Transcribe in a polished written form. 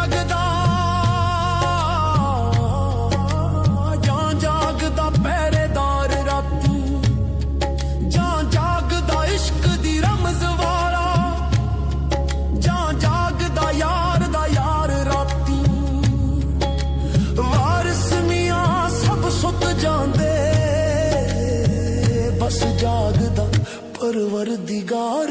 ਜਾਗਦਾ ਜਾਂ ਜਾਗਦਾ ਪਹਿਰੇਦਾਰ ਰਾਤੀ, ਜਾਂ ਜਾਗਦਾ ਇਸ਼ਕ ਦੀ ਰਮਜ਼ ਵਾਲਾ, ਜਾਂ ਜਾਗਦਾ ਯਾਰ ਦਾ ਯਾਰ ਰਾਤੀ। ਵਾਰਿਸ ਮੀਆਂ ਸਭ ਸੁੱਤ ਜਾਂਦੇ, ਬਸ ਜਾਗਦਾ ਪਰਵਰਦੀਗਾਰ